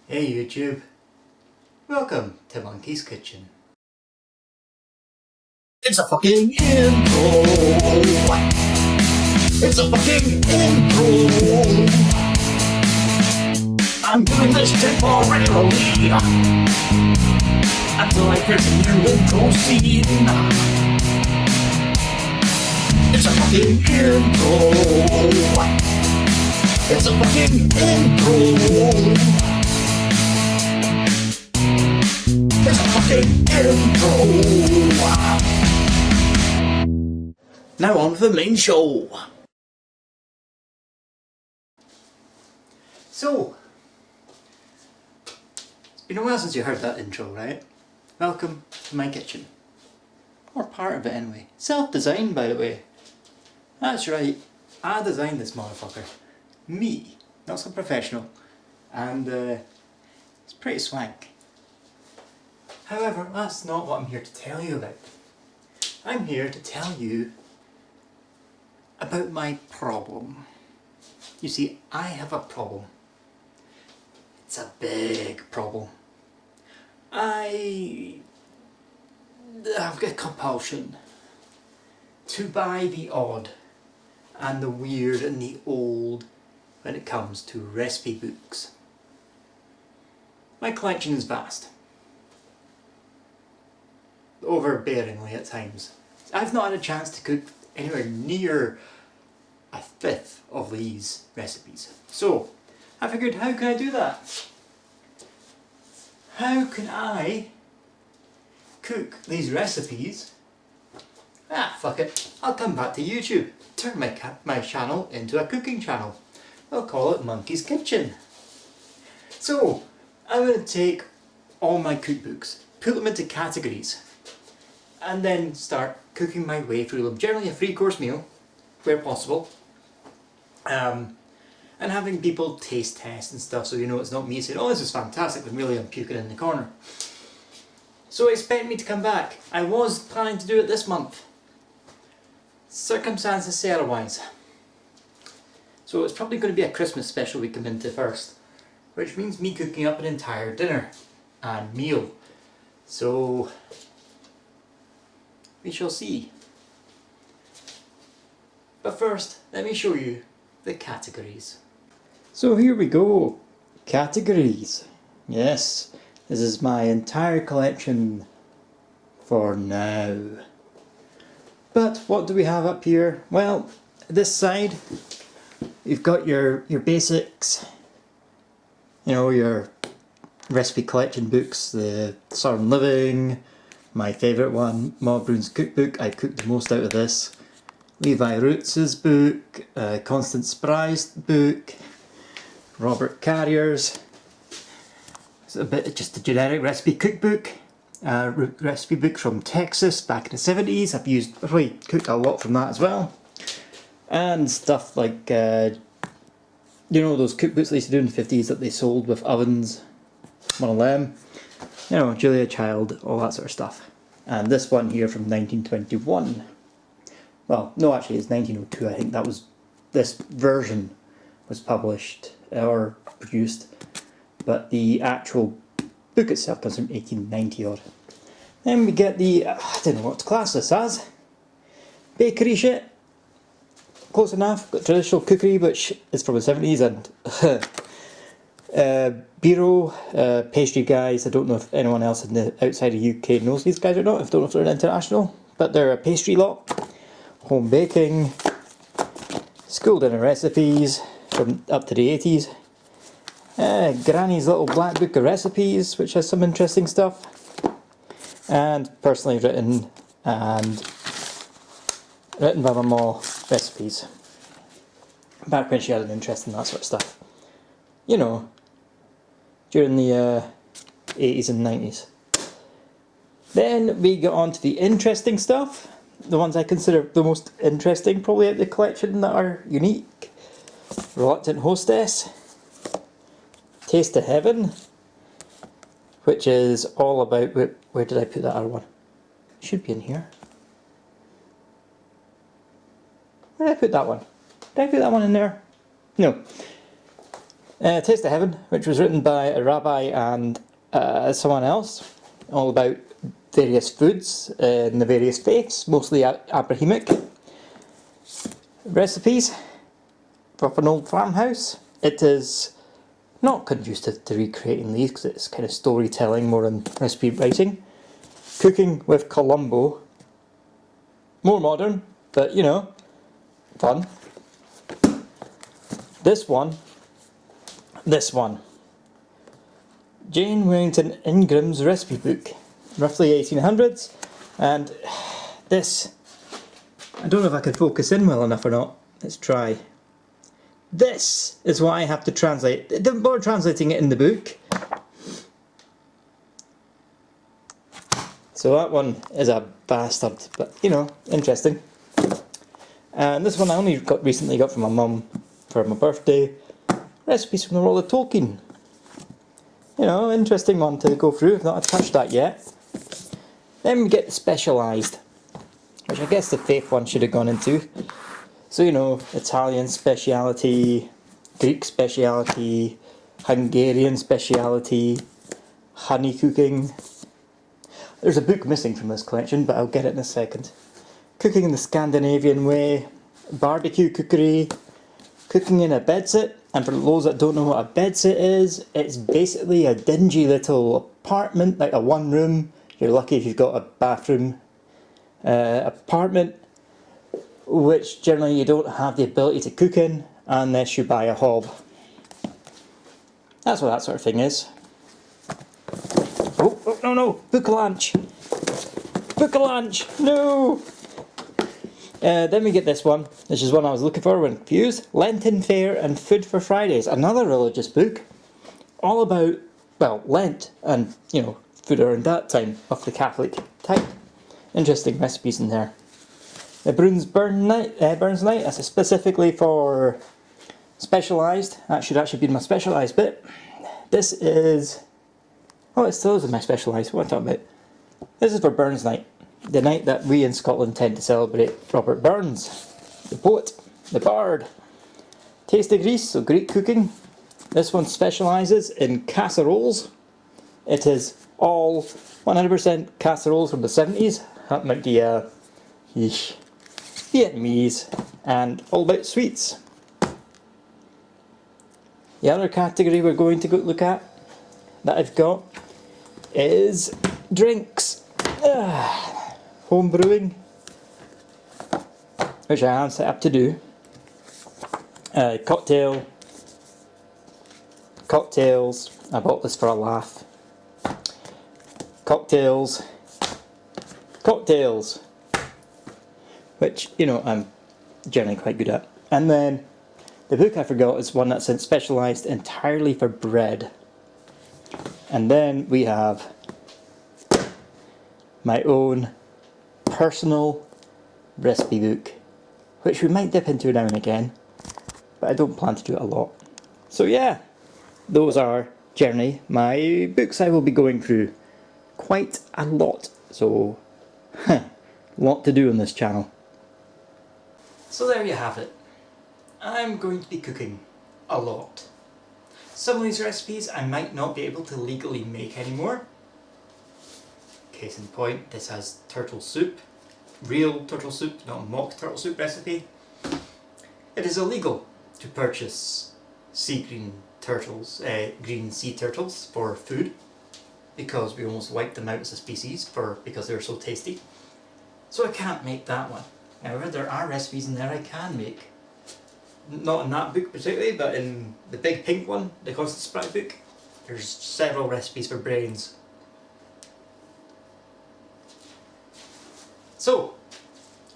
Hey YouTube, welcome to Monkey's Kitchen. It's a fucking intro. It's a fucking intro. I'm doing this temporarily until I get a new intro scene. It's a fucking intro. It's a fucking intro. It's a fucking intro. Now on for the main show. So, it's been a while since you heard that intro, right? Welcome to my kitchen. Or part of it anyway. Self-designed, by the way. That's right, I designed this motherfucker. Me, not some professional. And it's pretty swank. However, that's not what I'm here to tell you about. I'm here to tell you about my problem. You see, I have a problem. It's a big problem. I've got a compulsion to buy the odd and the weird and the old when it comes to recipe books. My collection is vast. Overbearingly at times. I've not had a chance to cook anywhere near a fifth of these recipes. So, I figured, how can I do that? How can I cook these recipes? Fuck it. I'll come back to YouTube. Turn my channel into a cooking channel. I'll call it Monkey's Kitchen. So, I'm going to take all my cookbooks, put them into categories, and then start cooking my way through them. Generally a 3-course meal, where possible. And having people taste test and stuff, so you know it's not me saying, oh, this is fantastic, when really I'm puking in the corner. So expect me to come back. I was planning to do it this month. Circumstances say otherwise. So it's probably going to be a Christmas special we come into first, which means me cooking up an entire dinner and meal. So we shall see. But first, let me show you the categories. So here we go, categories. Yes, this is my entire collection for now. But what do we have up here? Well, this side, you've got your basics, you know, your recipe collection books, the Southern Living, my favourite one, Maud Broon's cookbook. I cooked the most out of this. Levi Roots' book, Constance Spry's book, Robert Carrier's. It's a bit just a generic recipe cookbook, recipe book from Texas back in the 70s. I've probably cooked a lot from that as well. And stuff like, you know, those cookbooks they used to do in the 50s that they sold with ovens. One of them. You know, Julia Child, all that sort of stuff. And this one here from 1921. Well, no, actually it's 1902. I think that was, this version was published or produced, but the actual book itself comes from 1890 odd. Then we get the, I don't know what to class this as, bakery shit. Close enough. Got traditional cookery, which is from the 70s, and bureau, pastry guys. I don't know if anyone else in the outside of UK knows these guys or not. I don't know if they're international, but they're a pastry lot. Home baking, school dinner recipes from up to the 80s. Granny's little black book of recipes, which has some interesting stuff. And personally written by my mum recipes. Back when she had an interest in that sort of stuff. You know, during the 80s and 90s. Then we get on to the interesting stuff. The ones I consider the most interesting probably out of the collection that are unique. Reluctant Hostess. Taste of Heaven. Which is all about, where did I put that other one? It should be in here. Where did I put that one? Did I put that one in there? No. Taste of Heaven, which was written by a rabbi and someone else, all about various foods in the various faiths, mostly Abrahamic. Recipes from an old farmhouse. It is not conducive to recreating these because it's kind of storytelling more than recipe writing. Cooking with Columbo. More modern, but you know, fun. This one. Jane Warrington Ingram's recipe book, roughly 1800s, and this, I don't know if I can focus in well enough or not. Let's try. This is what I have to translate. Don't bother translating it in the book. So that one is a bastard, but you know, interesting. And this one I only recently got from my mum for my birthday. Recipes from the world of Tolkien. You know, interesting one to go through. I've not touched that yet. Then we get specialised, which I guess the faith one should have gone into. So you know, Italian speciality, Greek speciality, Hungarian speciality, honey cooking. There's a book missing from this collection, but I'll get it in a second. Cooking in the Scandinavian way, barbecue cookery, cooking in a bedsit. And for those that don't know what a bedsit is, it's basically a dingy little apartment, like a one room. You're lucky if you've got a bathroom apartment, which generally you don't have the ability to cook in unless you buy a hob. That's what that sort of thing is. Oh no, book lunch! Book lunch! No! Then we get this one, which is one I was looking for when confused. Lenten Fare and Food for Fridays, another religious book, all about, well, Lent and, you know, food around that time of the Catholic type. Interesting recipes in there. The Burns Night, that's specifically for specialised. That should actually be my specialised bit. This is, oh, it still is my specialised, what am I talking about? This is for Burns Night. The night that we in Scotland tend to celebrate Robert Burns, the poet, the bard. Taste of Greece, so Greek cooking. This one specialises in casseroles. It is all 100% casseroles from the 70s. That might be Vietnamese, and all about sweets. The other category we're going to look at, that I've got, is drinks. Home brewing, which I am set up to do. Cocktails, I bought this for a laugh. Cocktails, which, you know, I'm generally quite good at. And then, the book I forgot is one that's specialised entirely for bread. And then we have my own personal recipe book, which we might dip into now and again, but I don't plan to do it a lot. So yeah, those are generally my books I will be going through. Quite a lot, so lot to do on this channel. So there you have it. I'm going to be cooking a lot. Some of these recipes I might not be able to legally make anymore. Case in point, this has turtle soup, real turtle soup, not a mock turtle soup recipe. It is illegal to purchase green sea turtles for food, because we almost wiped them out as a species because they were so tasty. So I can't make that one. However, there are recipes in there I can make. Not in that book particularly, but in the big pink one, the Constant Sprout book, there's several recipes for brains. So,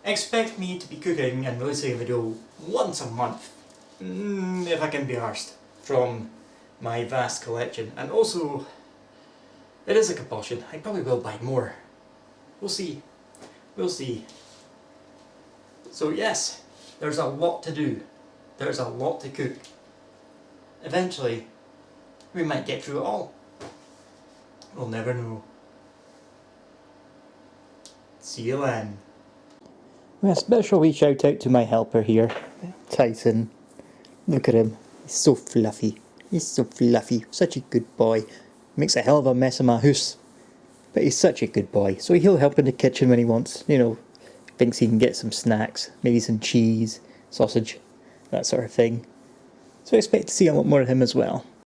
expect me to be cooking and releasing a video once a month, if I can be arsed, from my vast collection. And also, it is a compulsion. I probably will buy more. We'll see. We'll see. So yes, there's a lot to do. There's a lot to cook. Eventually, we might get through it all. We'll never know. See you then. A special wee shout out to my helper here, Tyson. Look at him, he's so fluffy. He's so fluffy, such a good boy. Makes a hell of a mess of my house. But he's such a good boy, so he'll help in the kitchen when he wants, you know, thinks he can get some snacks, maybe some cheese, sausage, that sort of thing. So I expect to see a lot more of him as well.